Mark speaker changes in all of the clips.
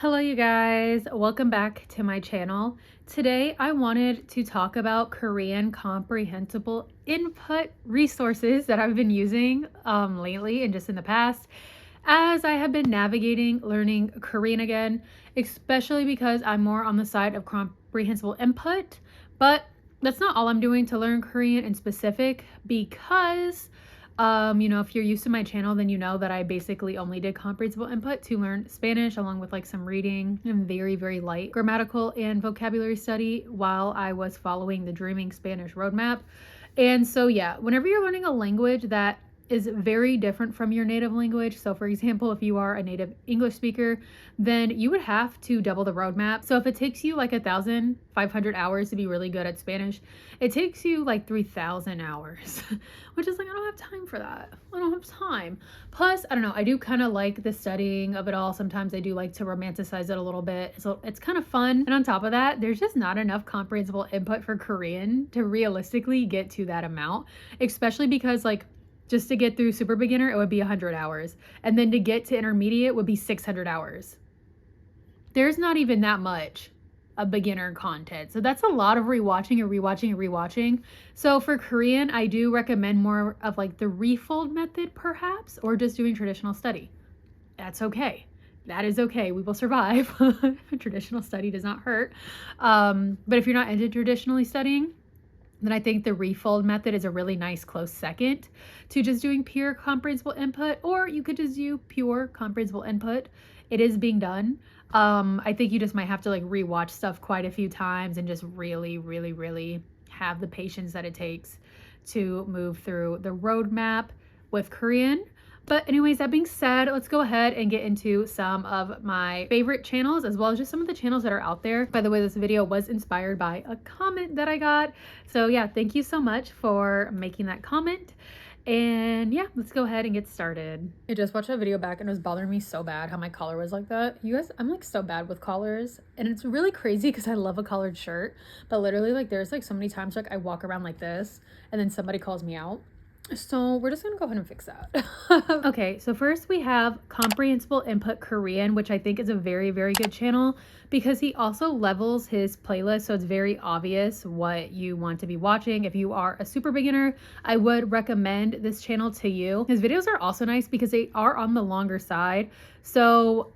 Speaker 1: Hello you guys, welcome back to my channel. Today I wanted to talk about Korean comprehensible input resources that I've been using lately and just in the past as I have been navigating learning Korean again, especially because I'm more on the side of comprehensible input, but that's not all I'm doing to learn Korean in specific because if you're used to my channel, then you know that I basically only did comprehensible input to learn Spanish, along with like some reading and very, very light grammatical and vocabulary study while I was following the Dreaming Spanish roadmap. And so, yeah, whenever you're learning a language that is very different from your native language. So for example, if you are a native English speaker, then you would have to double the roadmap. So if it takes you like 1,500 hours to be really good at Spanish, it takes you like 3,000 hours, which is like, I don't have time for that. I don't have time. Plus, I don't know, I do kind of like the studying of it all. Sometimes I do like to romanticize it a little bit. So it's kind of fun. And on top of that, there's just not enough comprehensible input for Korean to realistically get to that amount, especially because like, just to get through super beginner, it would be 100 hours. And then to get to intermediate would be 600 hours. There's not even that much of beginner content. So that's a lot of rewatching. So for Korean, I do recommend more of like the refold method perhaps, or just doing traditional study. That's okay. That is okay. We will survive. Traditional study does not hurt. But if you're not into traditionally studying, then I think the refold method is a really nice close second to just doing pure comprehensible input, or you could just do pure comprehensible input. It is being done. I think you just might have to like rewatch stuff quite a few times and just really have the patience that it takes to move through the roadmap with Korean. But anyways, that being said, let's go ahead and get into some of my favorite channels as well as just some of the channels that are out there. By the way, this video was inspired by a comment that I got. So yeah, thank you so much for making that comment. And yeah, let's go ahead and get started. I just watched a video back and it was bothering me so bad how my collar was like that. You guys, I'm like so bad with collars, and it's really crazy because I love a collared shirt, but literally like there's like so many times like I walk around like this and then somebody calls me out. So we're just gonna go ahead and fix that. Okay, so first we have Comprehensible Input Korean, which I think is a very, very good channel because he also levels his playlist, so it's very obvious what you want to be watching. If you are a super beginner, I would recommend this channel to you. His videos are also nice because they are on the longer side. So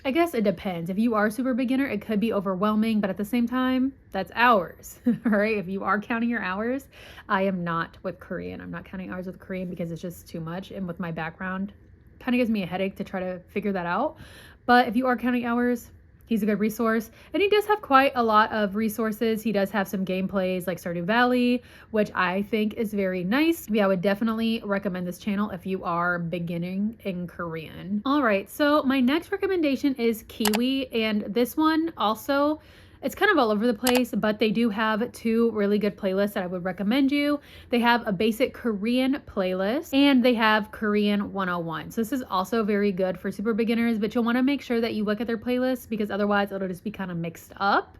Speaker 1: I guess it depends. If you are a super beginner, it could be overwhelming, but at the same time, that's hours, right? If you are counting your hours, I am not with Korean. I'm not counting hours with Korean because it's just too much. And with my background, kind of gives me a headache to try to figure that out. But if you are counting hours, he's a good resource. And he does have quite a lot of resources. He does have some gameplays like Stardew Valley, which I think is very nice. Yeah, I would definitely recommend this channel if you are beginning in Korean. All right, so my next recommendation is Kiwi. And this one also, it's kind of all over the place, but they do have two really good playlists that I would recommend you. They have a basic Korean playlist and they have Korean 101. So this is also very good for super beginners, but you'll want to make sure that you look at their playlist because otherwise it'll just be kind of mixed up.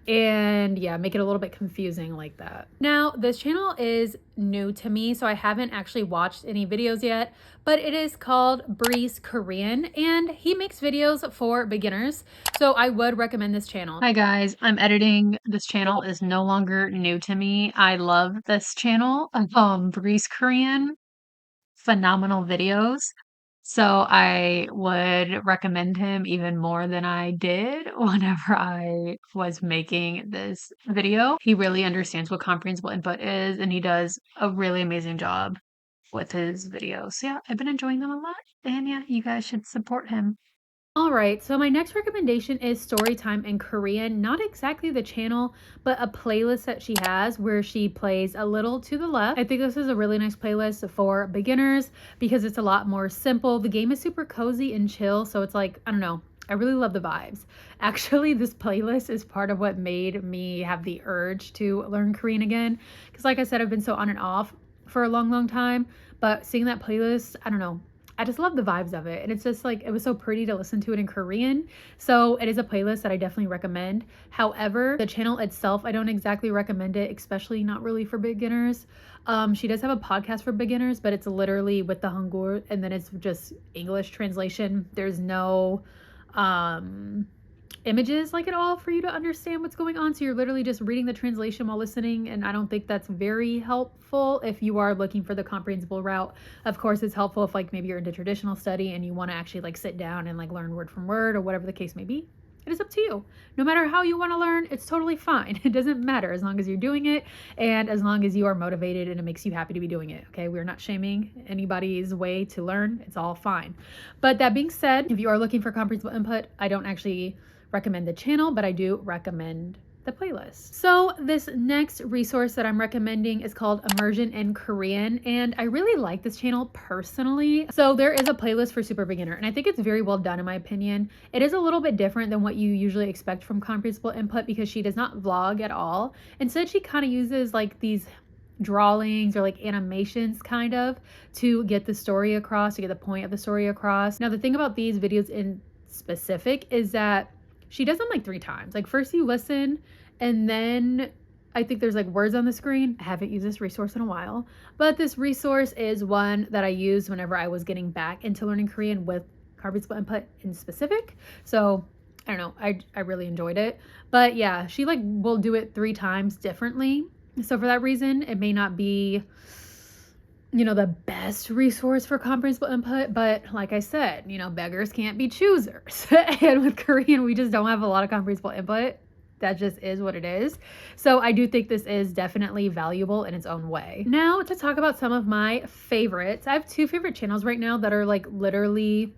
Speaker 1: And yeah, make it a little bit confusing like that. Now, this channel is new to me, so I haven't actually watched any videos yet, but it is called Breeze Korean, and he makes videos for beginners, so I would recommend this channel. Hi guys, I'm editing. This channel is no longer new to me. I love this channel, Breeze Korean. Phenomenal videos. So I would recommend him even more than I did whenever I was making this video. He really understands what comprehensible input is, and he does a really amazing job with his videos. So yeah, I've been enjoying them a lot, and yeah, you guys should support him. All right, so my next recommendation is Storytime in Korean. Not exactly the channel, but a playlist that she has where she plays A Little to the Left. I think this is a really nice playlist for beginners because it's a lot more simple. The game is super cozy and chill, so it's like, I don't know, I really love the vibes. Actually, this playlist is part of what made me have the urge to learn Korean again. Because like I said, I've been so on and off for a long time, but seeing that playlist, I don't know, I just love the vibes of it. And it's just like, it was so pretty to listen to it in Korean. So it is a playlist that I definitely recommend. However, the channel itself, I don't exactly recommend it, especially not really for beginners. She does have a podcast for beginners, but it's literally with the Hangul and then it's just English translation. There's no images like at all for you to understand what's going on. So you're literally just reading the translation while listening, and I don't think that's very helpful if you are looking for the comprehensible route. Of course, it's helpful if like maybe you're into traditional study and you want to actually like sit down and like learn word from word or whatever the case may be. It is up to you. No matter how you want to learn, it's totally fine. It doesn't matter as long as you're doing it and as long as you are motivated and it makes you happy to be doing it. Okay, we're not shaming anybody's way to learn. It's all fine. But that being said, if you are looking for comprehensible input, I don't actually recommend the channel, but I do recommend the playlist. So this next resource that I'm recommending is called Immersion in Korean, and I really like this channel personally. So there is a playlist for super beginner, and I think it's very well done in my opinion. It is a little bit different than what you usually expect from comprehensible input because she does not vlog at all. Instead, she kind of uses like these drawings or like animations kind of to get the story across, to get the point of the story across. Now, the thing about these videos in specific is that she does them like 3 times. Like first you listen and then I think there's like words on the screen. I haven't used this resource in a while, but this resource is one that I used whenever I was getting back into learning Korean with comprehensible input in specific. So I don't know, I really enjoyed it. But yeah, she like will do it 3 times differently. So for that reason, it may not be, you know, the best resource for comprehensible input, but like I said, you know, beggars can't be choosers. And with Korean, we just don't have a lot of comprehensible input. That just is what it is. So I do think this is definitely valuable in its own way. Now to talk about some of my favorites. I have 2 favorite channels right now that are like literally,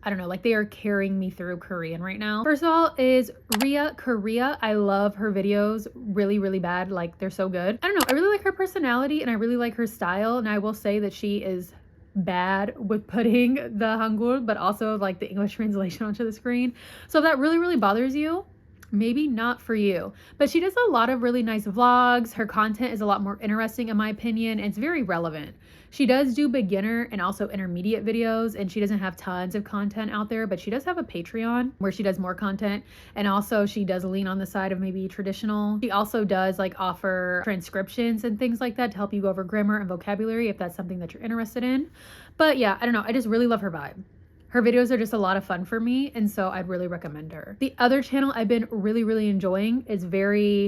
Speaker 1: I don't know, like they are carrying me through Korean right now. First of all is Ria Korea. I love her videos really, really bad. Like they're so good. I don't know. I really like her personality and I really like her style. And I will say that she is bad with putting the Hangul, but also like the English translation onto the screen. So if that really, really bothers you, maybe not for you. But she does a lot of really nice vlogs. Her content is a lot more interesting in my opinion, and it's very relevant. She does do beginner and also intermediate videos, and she doesn't have tons of content out there, but she does have a Patreon where she does more content, and also she does lean on the side of maybe traditional. She also does like offer transcriptions and things like that to help you go over grammar and vocabulary if that's something that you're interested in. But yeah, I don't know, I just really love her vibe. Her videos are just a lot of fun for me, and so I'd really recommend her. The other channel I've been really, really enjoying is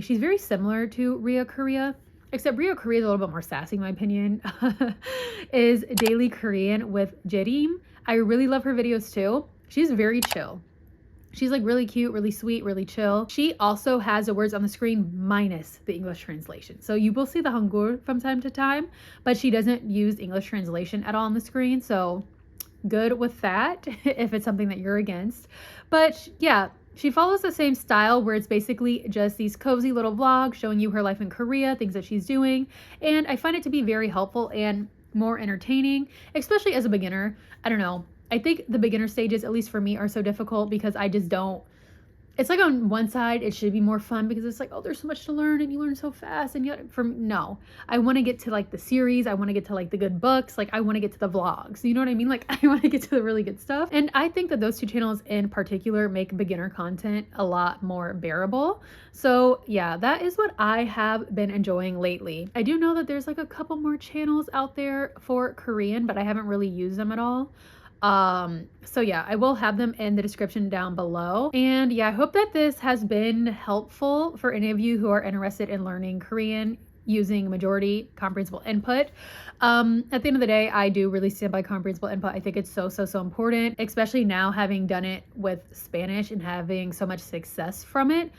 Speaker 1: she's very similar to Ria Korea, except Ria Korea is a little bit more sassy in my opinion, is Daily Korean with Jerim. I really love her videos too. She's very chill. She's like really cute, really sweet, really chill. She also has the words on the screen minus the English translation. So you will see the Hangul from time to time, but she doesn't use English translation at all on the screen. So good with that if it's something that you're against. But yeah, she follows the same style where it's basically just these cozy little vlogs showing you her life in Korea, things that she's doing. And I find it to be very helpful and more entertaining, especially as a beginner. I don't know. I think the beginner stages, at least for me, are so difficult because I just don't. It's like on one side, it should be more fun because it's like, oh, there's so much to learn and you learn so fast. And yet, no, I want to get to like the series. I want to get to like the good books. Like I want to get to the vlogs. You know what I mean? Like I want to get to the really good stuff. And I think that those 2 channels in particular make beginner content a lot more bearable. So yeah, that is what I have been enjoying lately. I do know that there's like a couple more channels out there for Korean, but I haven't really used them at all. So yeah, I will have them in the description down below. And yeah, I hope that this has been helpful for any of you who are interested in learning Korean using majority comprehensible input. At the end of the day, I do really stand by comprehensible input. I think it's so important, especially now having done it with Spanish and having so much success from it.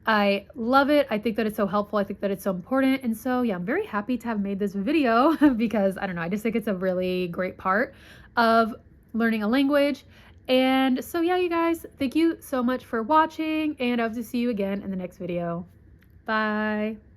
Speaker 1: I love it. I think that it's so helpful. I think that it's so important. And so yeah, I'm very happy to have made this video because I don't know, I just think it's a really great part of learning a language. And so yeah, you guys, thank you so much for watching, and I hope to see you again in the next video. Bye.